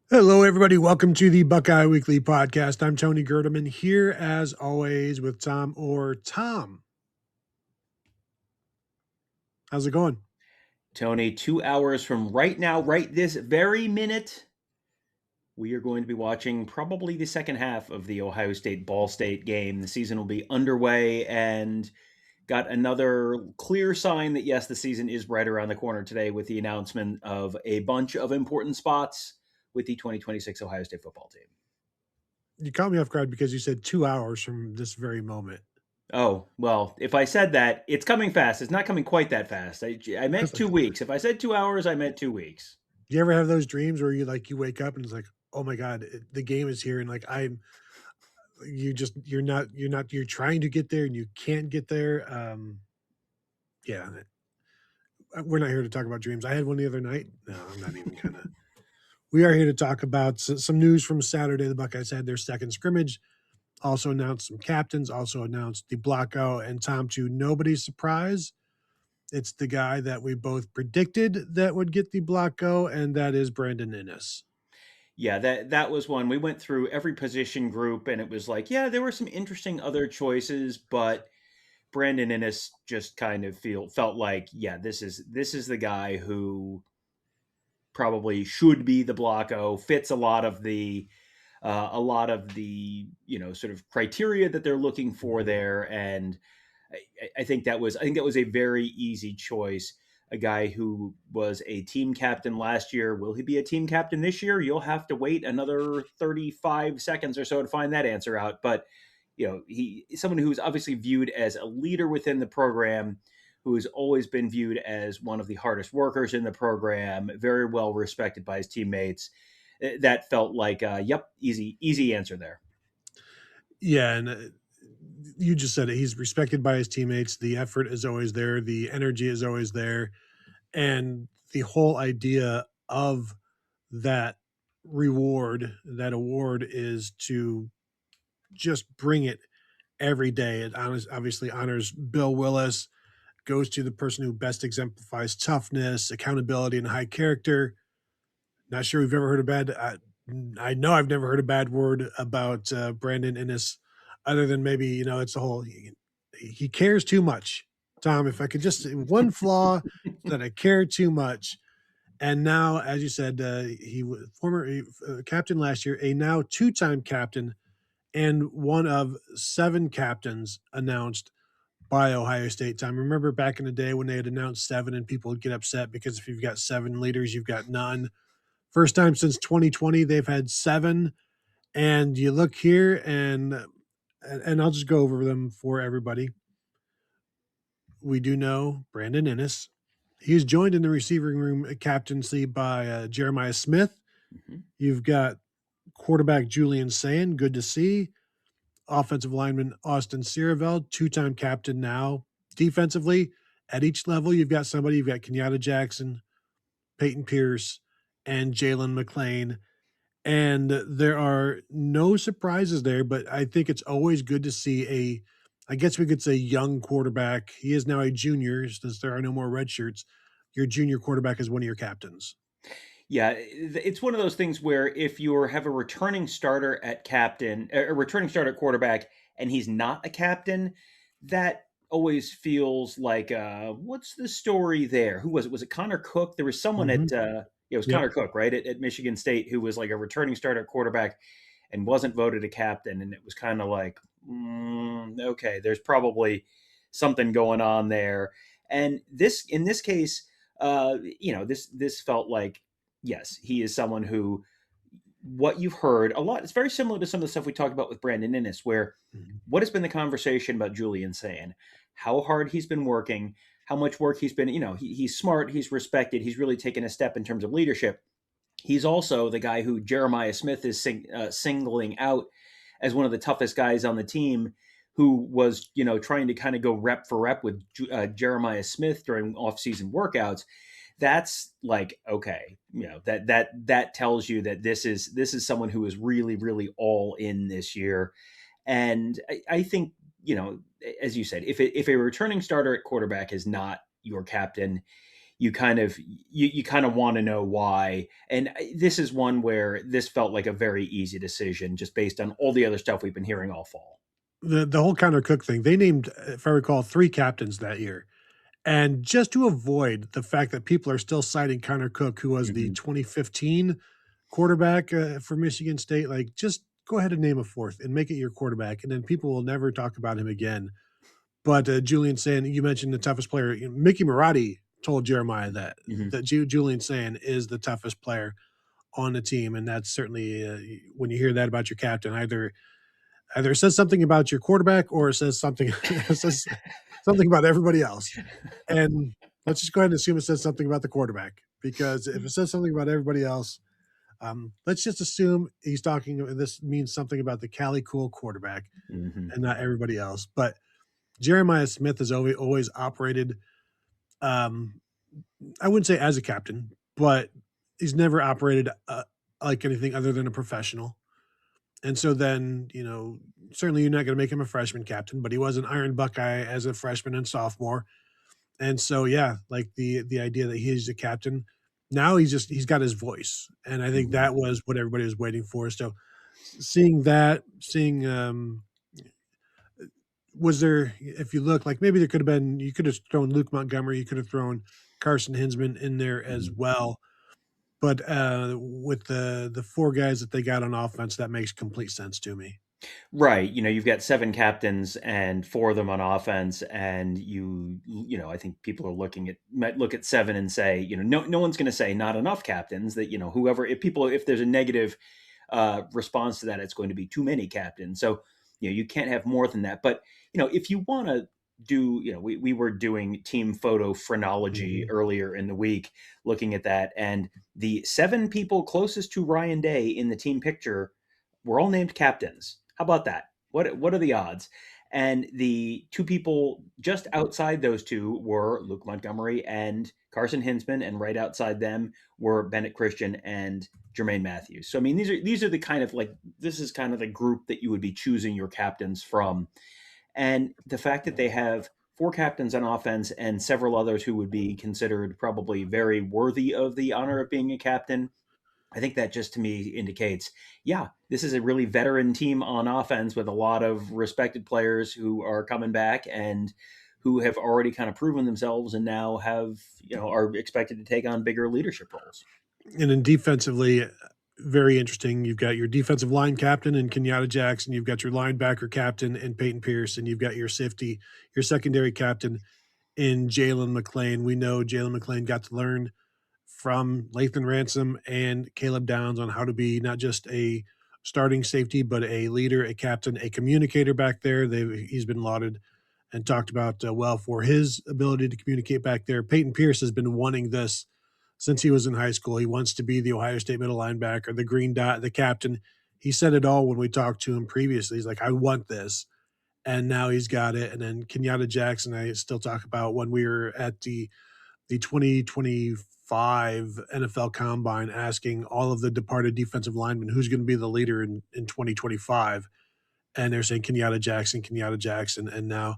Hello, everybody. Welcome to the Buckeye Weekly Podcast. I'm Tony Gerdeman here, as always, with Tom or Tom. How's it going? Tony, 2 hours from right now, right this very minute, we are going to be watching probably the second half of the Ohio State Ball State game. The season will be underway and got another clear sign that, yes, the season is right around the corner today with the announcement of a bunch of important spots with the 2026 Ohio State football team. You caught me off guard because you said 2 hours from this very moment. Oh, well, if I said that, it's coming fast. It's not coming quite that fast. I meant It's like, 2 weeks. If I said 2 hours, I meant 2 weeks. do you ever have those dreams where you wake up and it's like, oh my God, the game is here. And you're trying to get there and you can't get there. Yeah, we're not here to talk about dreams. I had one the other night. No, I'm not even kind of. We are here to talk about some news from Saturday. The Buckeyes had their second scrimmage. Also announced some captains, also announced the blockout, and Tom, to nobody's surprise, it's the guy that we both predicted that would get the blockout, and that is Brandon Inniss. Yeah, that was one. We went through every position group and it was like, yeah, there were some interesting other choices, but Brandon Inniss just kind of felt like, yeah, this is the guy who probably should be the blocko, fits a lot of the sort of criteria that they're looking for there, and I think that was a very easy choice. A guy who was a team captain last year. Will he be a team captain this year? You'll have to wait another 35 seconds or so to find that answer out. But he's someone who's obviously viewed as a leader within the program, who has always been viewed as one of the hardest workers in the program, very well respected by his teammates. That felt like, yep, easy answer there. Yeah, and you just said it. He's respected by his teammates. The effort is always there. The energy is always there. And the whole idea of that that award, is to just bring it every day. It obviously honors Bill Willis, goes to the person who best exemplifies toughness, accountability, and high character. Not sure we've ever heard a bad. I know I've never heard a bad word about Brandon Inniss, other than maybe it's the whole he cares too much. Tom, if I could just one flaw that I care too much. And now, as you said, he was former captain last year, a now two-time captain, and one of seven captains announced by Ohio State. Time. Remember back in the day when they had announced seven and people would get upset because if you've got seven leaders, you've got none. First time since 2020 they've had seven, and you look here and I'll just go over them for everybody. We do know Brandon Inniss. He is joined in the receiving room captaincy by Jeremiah Smith. Mhm. You've got quarterback Julian Sayin, good to see. Offensive lineman Austin Sierraveld, two-time captain now. Defensively, at each level, you've got somebody. You've got Kenyatta Jackson, Peyton Pierce, and Jalen McLean. And there are no surprises there, but I think it's always good to see I guess we could say, young quarterback. He is now a junior since there are no more red shirts. Your junior quarterback is one of your captains. Yeah, it's one of those things where if you have a returning starter at captain, a returning starter at quarterback, and he's not a captain, that always feels like, what's the story there? Who was it? Was it Connor Cook? There was someone Mm-hmm. it was Yep. Connor Cook, right, at Michigan State, who was like a returning starter at quarterback and wasn't voted a captain, and it was kind of like, okay, there's probably something going on there. And in this case, this felt like, yes, he is someone who, what you've heard a lot, it's very similar to some of the stuff we talked about with Brandon Inniss, where Mhm. what has been the conversation about Julian saying how hard he's been working, how much work he's been, he's smart, he's respected, he's really taken a step in terms of leadership. He's also the guy who Jeremiah Smith is singling out as one of the toughest guys on the team, who was, trying to kind of go rep for rep with Jeremiah Smith during off-season workouts. That's like, okay, that tells you that this is someone who is really, really all in this year. And I think, as you said, if a returning starter at quarterback is not your captain, you kind of you kind of want to know why. And this is one where this felt like a very easy decision just based on all the other stuff we've been hearing all fall. The whole Connor Cook thing, they named, if I recall, 3 captains that year. And just to avoid the fact that people are still citing Connor Cook, who was the Mm-hmm. 2015 quarterback for Michigan State, like just go ahead and name a 4th and make it your quarterback, and then people will never talk about him again. But Julian saying, you mentioned the toughest player. Mickey Marotti told Jeremiah Mm-hmm. that Julian saying is the toughest player on the team, and that's certainly when you hear that about your captain, either it says something about your quarterback or it says something it says something about everybody else. And let's just go ahead and assume it says something about the quarterback, because if it says something about everybody else, let's just assume he's talking. This means something about the Cali Cool quarterback Mm-hmm. and not everybody else. But Jeremiah Smith has always operated. Um, I wouldn't say as a captain, but he's never operated like anything other than a professional. And so then, certainly you're not going to make him a freshman captain, but he was an Iron Buckeye as a freshman and sophomore. And so, yeah, like the idea that he's the captain, now he's got his voice, and I think Mm-hmm. that was what everybody was waiting for. So, seeing that, was there, if you look, like maybe there could have been, you could have thrown Luke Montgomery, you could have thrown Carson Hinsman in there as Mm-hmm. well. But with the 4 guys that they got on offense, that makes complete sense to me. Right. You've got 7 captains and 4 of them on offense, and I think people are might look at 7 and say, no one's going to say not enough captains. That whoever if there's a negative response to that, it's going to be too many captains. So you can't have more than that. But if you want to do, we were doing team photo phrenology Mhm. earlier in the week, looking at that, and the 7 people closest to Ryan Day in the team picture were all named captains. How about that? What are the odds? And the 2 people just outside those 2 were Luke Montgomery and Carson Hinsman, and right outside them were Bennett Christian and Jermaine Matthews. So I mean, these are the kind of like this is kind of the group that you would be choosing your captains from. And the fact that they have 4 captains on offense and several others who would be considered probably very worthy of the honor of being a captain, I think that just to me indicates, yeah, this is a really veteran team on offense with a lot of respected players who are coming back and who have already kind of proven themselves and now are expected to take on bigger leadership roles. And then defensively, very interesting. You've got your defensive line captain in Kenyatta Jackson. You've got your linebacker captain in Peyton Pierce, and you've got your safety, your secondary captain in Jalen McLean. We know Jalen McLean got to learn from Lathan Ransom and Caleb Downs on how to be not just a starting safety, but a leader, a captain, a communicator back there. He's been lauded and talked about well for his ability to communicate back there. Peyton Pierce has been wanting this since he was in high school. He wants to be the Ohio State middle linebacker, the green dot, the captain. He said it all when we talked to him previously. He's like, I want this. And now he's got it. And then Kenyatta Jackson, I still talk about when we were at the 2025 NFL Combine, asking all of the departed defensive linemen who's going to be the leader in 2025. And they're saying Kenyatta Jackson. And now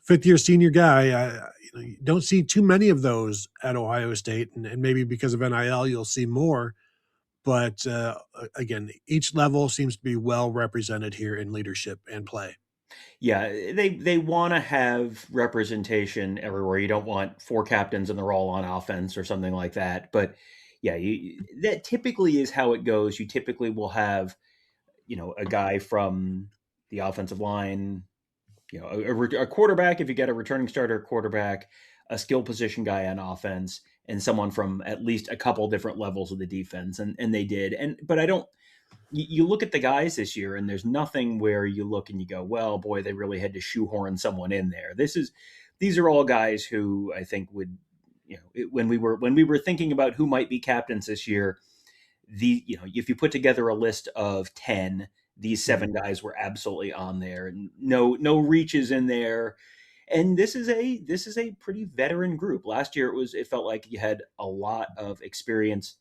5th-year senior guy, you don't see too many of those at Ohio State. And maybe because of NIL, you'll see more. But again, each level seems to be well represented here in leadership and play. Yeah, they want to have representation everywhere. You don't want 4 captains and they're all on offense or something like that. But yeah, that typically is how it goes. You typically will have a guy from the offensive line, a quarterback if you get a returning starter quarterback, a skill position guy on offense, and someone from at least a couple different levels of the defense, and they did. But I don't. You look at the guys this year, and there's nothing where you look and you go, well, boy, they really had to shoehorn someone in there. These are all guys who I think would, when we were thinking about who might be captains this year, if you put together a list of 10, these 7 Mhm. guys were absolutely on there, and no reaches in there. And this is a pretty veteran group. Last year it felt like you had a lot of experience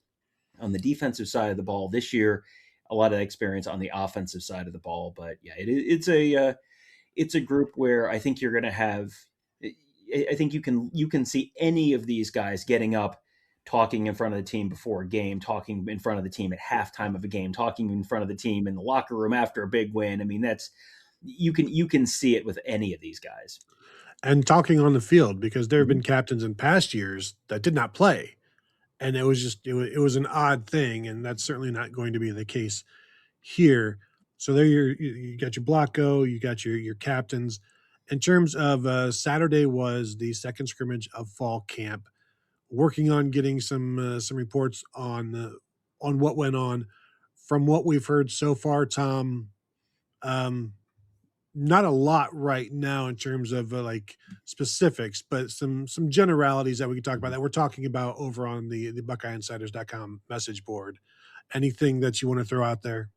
on the defensive side of the ball. This year, a lot of experience on the offensive side of the ball. But yeah, it's a group where I think you're going to have I think you can see any of these guys getting up, talking in front of the team before a game, talking in front of the team at halftime of a game, talking in front of the team in the locker room after a big win. I mean, that's you can see it with any of these guys. And talking on the field, because there have Mhm. been captains in past years that did not play, and it was an odd thing, and that's certainly not going to be the case here. So there you got your block go, you got your captains. In terms of Saturday was the second scrimmage of fall camp. Working on getting some reports on what went on. From what we've heard so far, Tom, um, not a lot right now in terms of like specifics, but some generalities that we can talk about that we're talking about over on the BuckeyeInsiders.com message board. Anything that you want to throw out there?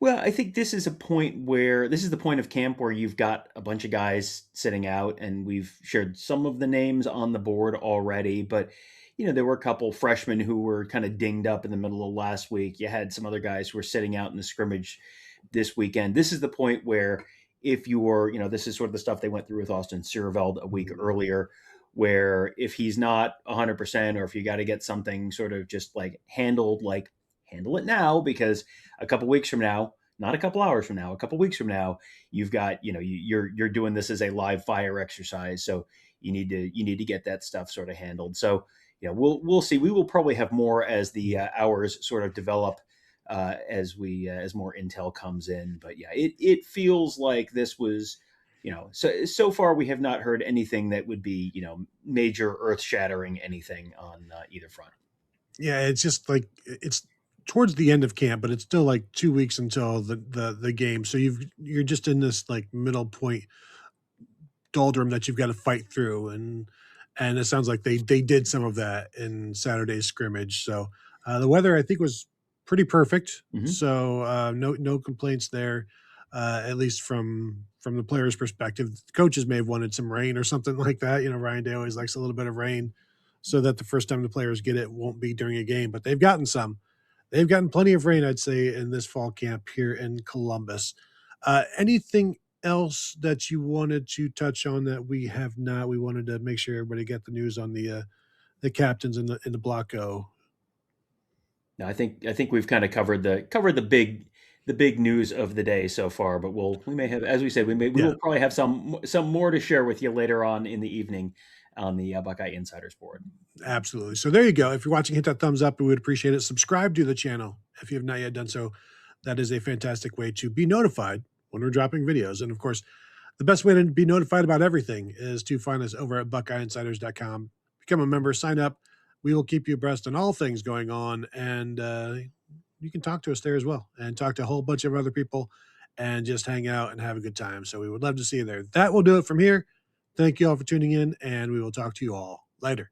Well, I think this is a point where this is the point of camp where you've got a bunch of guys sitting out, and we've shared some of the names on the board already. But there were a couple freshmen who were kind of dinged up in the middle of last week. You had some other guys who were sitting out in the scrimmage this weekend. This is the point where if you were, this is sort of the stuff they went through with Austin Searveld a week earlier, where if he's not 100%, or if you got to get something sort of just like handle it now, because a couple weeks from now, not a couple hours from now, a couple weeks from now, you've got, you're doing this as a live fire exercise. So you need to get that stuff sort of handled. So, we'll see. We will probably have more as the hours sort of develop, as more intel comes in. But yeah, it feels like this was, so far we have not heard anything that would be, major earth shattering anything on either front. Yeah, it's just like it's towards the end of camp, but it's still like 2 weeks until the game. So you're just in this like middle point doldrum that you've got to fight through, and it sounds like they did some of that in Saturday's scrimmage. So the weather I think was pretty perfect. Hmm. So no complaints there, at least from the players' perspective. The coaches may have wanted some rain or something like that. Ryan Day always likes a little bit of rain, so that the first time the players get it won't be during a game. But they've gotten some. They've gotten plenty of rain, I'd say, in this fall camp here in Columbus. Anything else that you wanted to touch on that we have not? We wanted to make sure everybody got the news on the captains in the block go. No, I think we've kind of covered the big news of the day so far, but we may have, as we said, we Yeah, will probably have some more to share with you later on in the evening on the Buckeye Insiders board. absolutely. So there you go. If you're watching, hit that thumbs up. We would appreciate it. Subscribe to the channel if you have not yet done so. That is a fantastic way to be notified when we're dropping videos. And of course, the best way to be notified about everything is to find us over at BuckeyeInsiders.com. Become a member, sign up. We will keep you abreast on all things going on, and you can talk to us there as well, and talk to a whole bunch of other people, and just hang out and have a good time. So we would love to see you there. That will do it from here. Thank you all for tuning in, and we will talk to you all later.